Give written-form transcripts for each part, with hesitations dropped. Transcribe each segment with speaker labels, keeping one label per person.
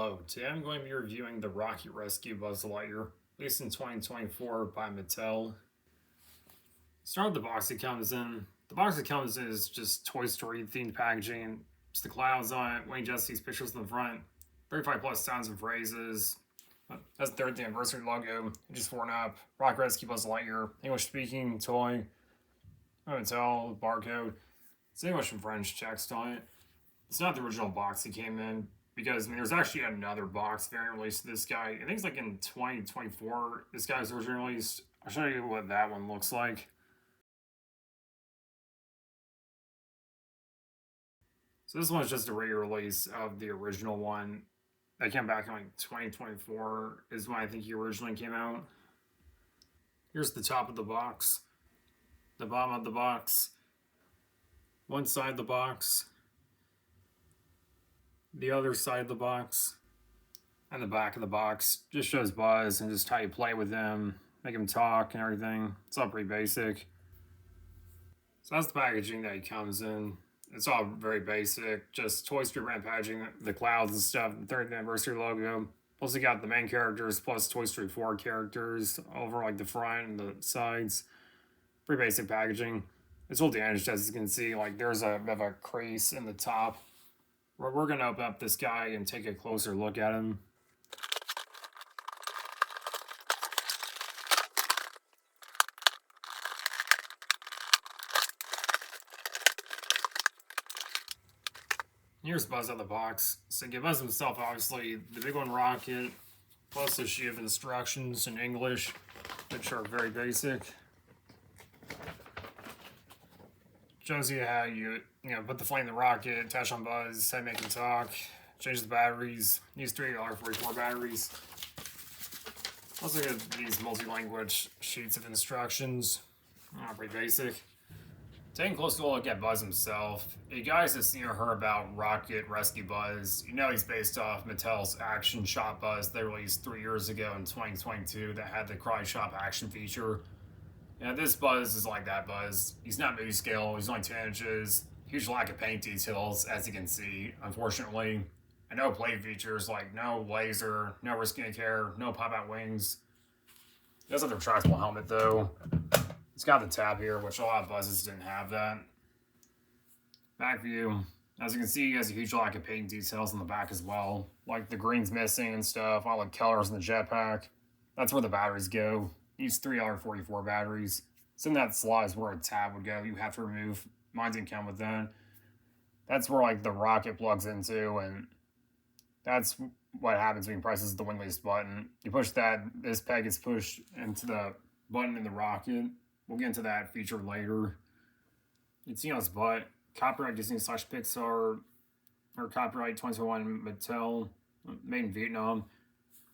Speaker 1: Hello, today I'm going to be reviewing the Rocket Rescue Buzz Lightyear, released in 2024 by Mattel. Start with the box it comes in. The box it comes in is just Toy Story themed packaging. Just the clouds on it, Wayne Jesse's pictures in the front, 35 plus sounds and phrases. That's the 30th anniversary logo, ages 4 and up. Rocket Rescue Buzz Lightyear, English speaking toy. Mattel, barcode. It's English and French text on it. It's not the original box it came in, because there's actually another box variant released to this guy. I think it's like in 2024 this guy was originally released. I'll show you what that one looks like. So this one's just a re-release of the original one that came back in like 2024 is when I think he originally came out. Here's the top of the box, the bottom of the box, one side of the box, the other side of the box, and the back of the box. Just shows Buzz and just how you play with him, make him talk and everything. It's all pretty basic. So that's the packaging that he comes in. It's all very basic, just Toy Story brand packaging, the clouds and stuff, the 30th anniversary logo. Plus you got the main characters plus Toy Story 4 characters over like the front and the sides. Pretty basic packaging. It's all damaged, as you can see. Like there's a bit of a crease in the top. We're going to open up this guy and take a closer look at him. Here's Buzz out of the box. So give Buzz himself, obviously, the big one rocket, plus a sheet of instructions in English, which are very basic. Shows you how you put the flame in the rocket, attach on Buzz, how you make him talk, change the batteries, use 3R44 batteries. Also get these multi-language sheets of instructions. Pretty basic. Taking a closer look at Buzz himself, you guys have seen or heard about Rocket Rescue Buzz. You know he's based off Mattel's Action Shot Buzz they released 3 years ago in 2022 that had the Cry Shop action feature. Yeah, this Buzz is like that Buzz. He's not movie scale, he's only 10 inches. Huge lack of paint details, as you can see, unfortunately. And no play features, like no laser, no risking hair, no pop-out wings. He does have the retractable helmet, though. It's got the tab here, which a lot of Buzzes didn't have that. Back view. As you can see, he has a huge lack of paint details on the back as well. Like the green's missing and stuff, all the colors in the jetpack. That's where the batteries go. Use 3R44 batteries. So in that slot is where a tab would go. You have to remove. Mine didn't come with that. That's where like the rocket plugs into, and that's what happens when you press the wing-release button. You push that, this peg is pushed into the button in the rocket. We'll get into that feature later. You can see on his butt, copyright Disney/Pixar, or copyright 2021 Mattel, made in Vietnam.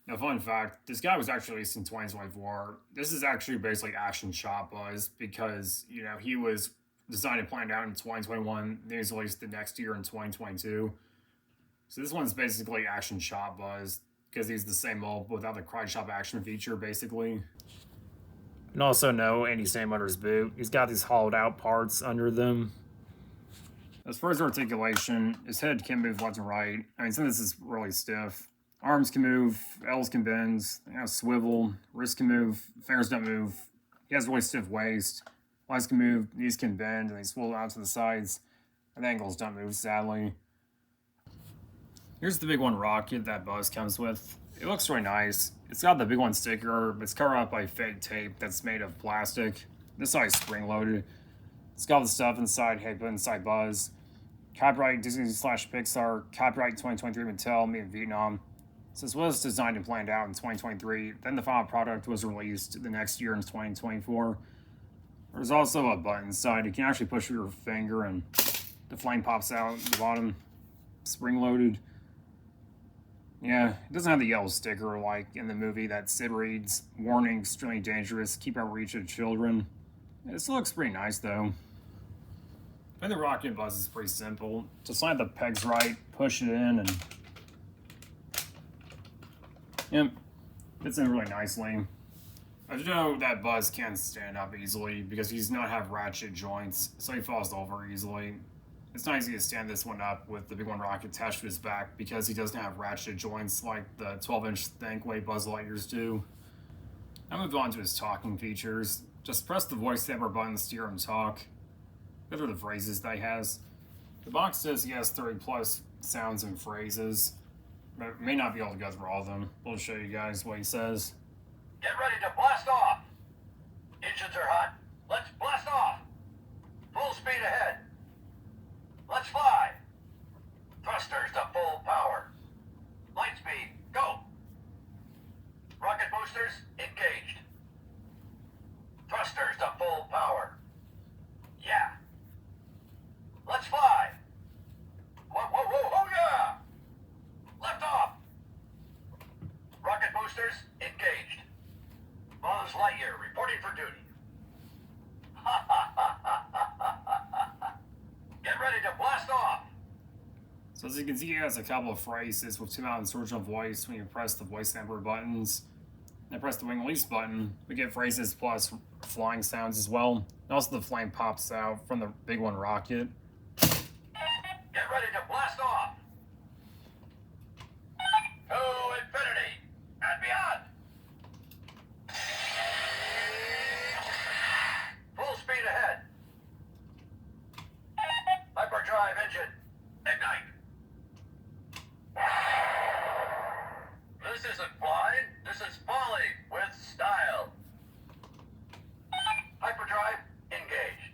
Speaker 1: Now, fun fact, this guy was actually released in 2024. This is actually basically Action Shot Buzz because, he was designed and planned out in 2021. Then he was released the next year in 2022. So this one's basically Action Shot Buzz because he's the same mold without the Cry Shop action feature, basically. And also no anti-stain under his boot. He's got these hollowed out parts under them. As far as articulation, his head can move left and right. Some of this is really stiff. Arms can move, elbows can bend, swivel, wrists can move, fingers don't move. He has a really stiff waist. Legs can move, knees can bend, and they swivel out to the sides. And the ankles don't move, sadly. Here's the big one rocket that Buzz comes with. It looks really nice. It's got the big one sticker, but it's covered up by fake tape that's made of plastic. This side is spring-loaded. It's got all the stuff inside, hey, put inside Buzz. Copyright Disney/Pixar, copyright 2023 Mattel, made in Vietnam. So this was designed and planned out in 2023. Then the final product was released the next year in 2024. There's also a button inside. You can actually push with your finger and the flame pops out at the bottom. Spring-loaded. Yeah, it doesn't have the yellow sticker like in the movie that Sid reads, warning, extremely dangerous, keep out of reach of children. This looks pretty nice though. And the rocket Buzz is pretty simple. Just slide the pegs right, push it in, and yep, fits in really nicely. I know that Buzz can't stand up easily because he does not have ratchet joints, so he falls over easily. It's not easy to stand this one up with the Big One Rocket attached to his back because he doesn't have ratcheted joints like the 12-inch Thankway Buzz Lightyears do. I'll move on to his talking features. Just press the voice saver button to steer him talk. Those are the phrases that he has. The box says he has 30 plus sounds and phrases. But may not be able to go through all of them. We'll show you guys what he says.
Speaker 2: Get ready to blast off! Engines are hot. Let's blast off! Full speed ahead. Let's fly! Thrusters to full power. Light speed, go! Rocket boosters engaged. Thrusters to full power. Yeah. Let's fly! Whoa, whoa, whoa, oh yeah! Left off! Rocket boosters engaged. Buzz Lightyear reporting for duty. Get ready to blast off!
Speaker 1: So as you can see, he has a couple of phrases with 2 out in his original voice when you press the voice sampler buttons. And press the wing release button, we get phrases plus flying sounds as well. And also the flame pops out from the Big One rocket.
Speaker 2: Get ready to blast off! To infinity and beyond! Full speed ahead! Hyperdrive engine, ignite! This isn't flying, this is falling with style. Hyperdrive engaged.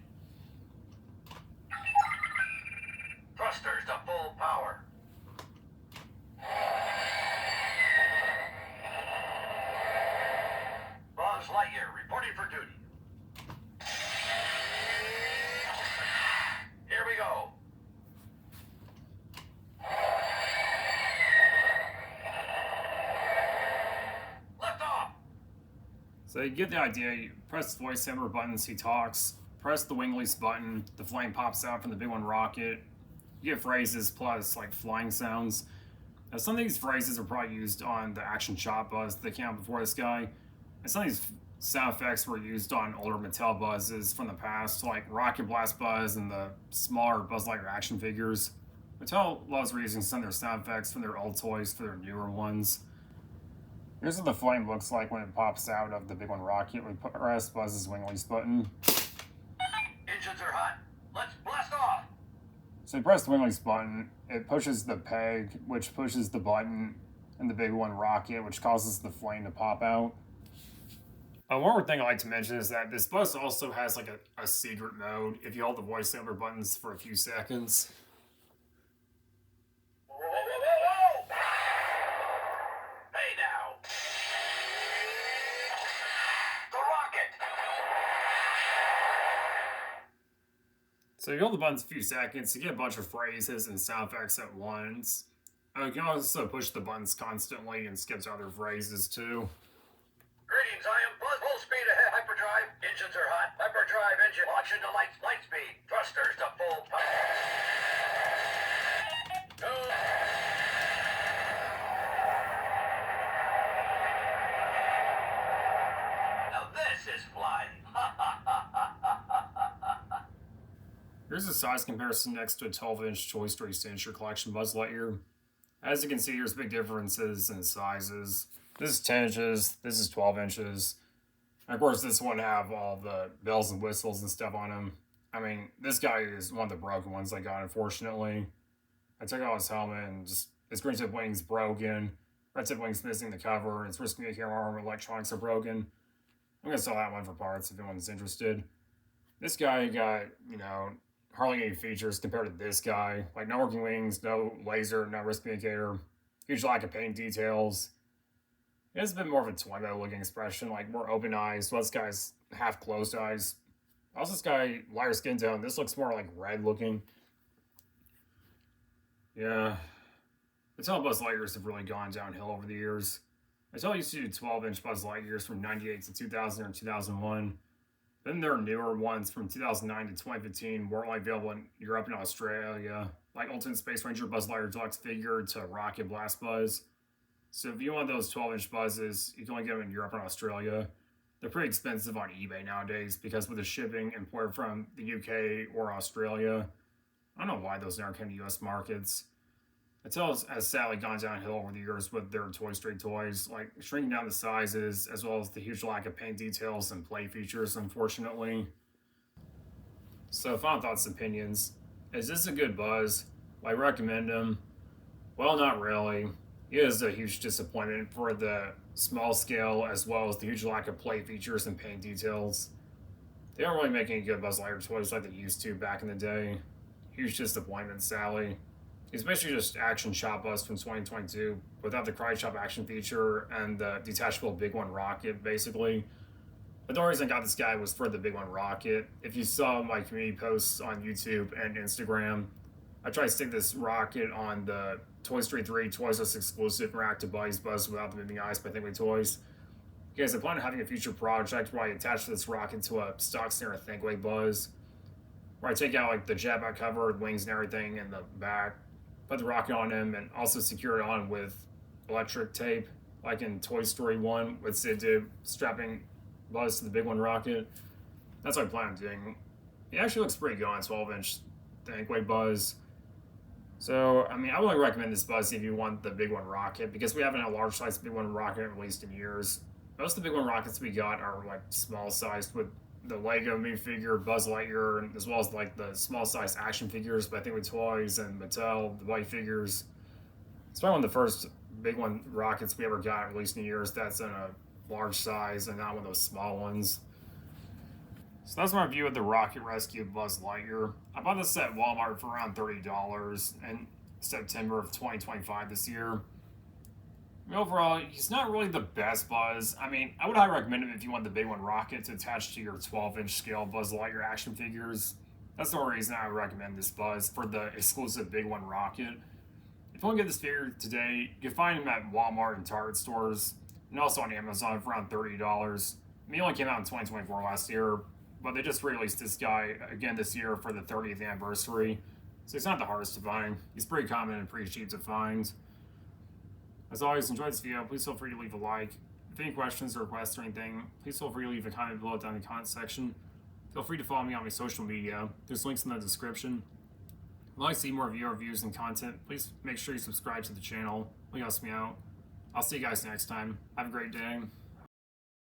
Speaker 2: Thrusters to full power. Buzz Lightyear reporting for duty. Here we go. Left off.
Speaker 1: So you get the idea, you press the voice sampler buttons, he talks. Press the wing release button, the flame pops out from the Big One rocket. You get phrases plus like flying sounds. Now, some of these phrases are probably used on the Action Shot Buzz that came out before this guy. And some of these sound effects were used on older Mattel buzzes from the past, like Rocket Blast Buzz and the smaller Buzz Lightyear action figures. Mattel loves reusing some of their sound effects from their old toys for their newer ones. Here's what the flame looks like when it pops out of the Big One rocket. We press Buzz's wing release button.
Speaker 2: Engines are hot. Let's blast off.
Speaker 1: So you press the wing release button, it pushes the peg, which pushes the button in the Big One rocket, which causes the flame to pop out. One more thing I like to mention is that this bus also has like a secret mode if you hold the voice sampler buttons for a few seconds.
Speaker 2: Whoa, whoa, whoa, whoa! Hey now! The rocket!
Speaker 1: So you hold the buttons a few seconds, you get a bunch of phrases and sound effects at once. You can also push the buttons constantly and skip to other phrases too.
Speaker 2: Greetings, I am Buzz. Full speed ahead. Hyperdrive. Engines are hot. Hyperdrive engine. Launch into light speed. Thrusters to full power. Now this is flying.
Speaker 1: Here's a size comparison next to a 12-inch Toy Story Signature Collection Buzz Lightyear. As you can see, there's big differences in sizes. This is 10 inches, this is 12 inches. And of course, this one have all the bells and whistles and stuff on him. I mean, this guy is one of the broken ones I got, unfortunately. I took out his helmet and just, his green tip wing's broken. Red tip wing's missing the cover. It's risking a camera arm, electronics are broken. I'm gonna sell that one for parts if anyone's interested. This guy got, hardly any features compared to this guy. Like no working wings, no laser, no risk indicator, huge lack of paint details. It has a bit more of a Twingo looking expression, like more open eyes. Well, this guy's half closed eyes. Also, this guy, lighter skin tone. This looks more like red looking. Yeah. Mattel Buzz Lightyears have really gone downhill over the years. Mattel used to do 12-inch Buzz Lightyears from 98 to 2000 or 2001. Then there are newer ones from 2009 to 2015 weren't only available in Europe and Australia, like Ultimate Space Ranger Buzz Lightyear Deluxe figure to Rocket Blast Buzz. So if you want those 12-inch buzzes, you can only get them in Europe and Australia. They're pretty expensive on eBay nowadays because with the shipping imported from the UK or Australia, I don't know why those never came to US markets. Mattel has sadly gone downhill over the years with their Toy Story toys, like shrinking down the sizes, as well as the huge lack of paint details and play features, unfortunately. So, final thoughts and opinions. Is this a good Buzz? Will I recommend him? Well, not really. It is a huge disappointment for the small scale, as well as the huge lack of play features and paint details. They aren't really making any good Buzz Lightyear toys like they used to back in the day. Huge disappointment, Sally. It's basically just Action Shot Bus from 2022 without the Cry Shop action feature and the detachable Big One rocket, basically. But the only reason I got this guy was for the Big One rocket. If you saw my community posts on YouTube and Instagram, I tried to stick this rocket on the Toy Story 3 Toys R Us exclusive Interactive Buddies Buzz Without the Moving Eyes by Thinkway Toys. Because I plan on having a future project where I attach this rocket to a stock snare Thinkway Buzz, where I take out like the jet back cover, wings and everything in the back, put the rocket on him, and also secure it on with electric tape, like in Toy Story 1 with Sid did, strapping Buzz to the Big One rocket. That's what I plan on doing. It actually looks pretty good on 12-inch Thinkway Buzz. So, I mean, I would recommend this Buzz if you want the Big One rocket, because we haven't had a large size Big One rocket released in years. Most of the Big One rockets we got are like small sized with the Lego minifigure Buzz Lightyear, as well as like the small size action figures by Thinkway Toys and Mattel, the white figures. It's probably one of the first Big One rockets we ever got released in years that's in a large size and not one of those small ones. So that's my review of the Rocket Rescue Buzz Lightyear. I bought this at Walmart for around $30 in September of 2025 this year. I mean, overall, he's not really the best Buzz. I mean, I would highly recommend him if you want the Big One rocket to attach to your 12-inch scale Buzz Lightyear action figures. That's the only reason I would recommend this Buzz for the exclusive Big One rocket. If you want to get this figure today, you can find him at Walmart and Target stores, and also on Amazon for around $30. I mean, he only came out in 2024 last year, but they just released this guy again this year for the 30th anniversary, so he's not the hardest to find. He's pretty common and pretty cheap to find. As always, enjoy this video. Please feel free to leave a like. If any questions or requests or anything, please feel free to leave a comment below down in the comment section. Feel free to follow me on my social media. There's links in the description. If you'd like to see more video reviews and content, please make sure you subscribe to the channel. It helps me out. I'll see you guys next time. Have a great day.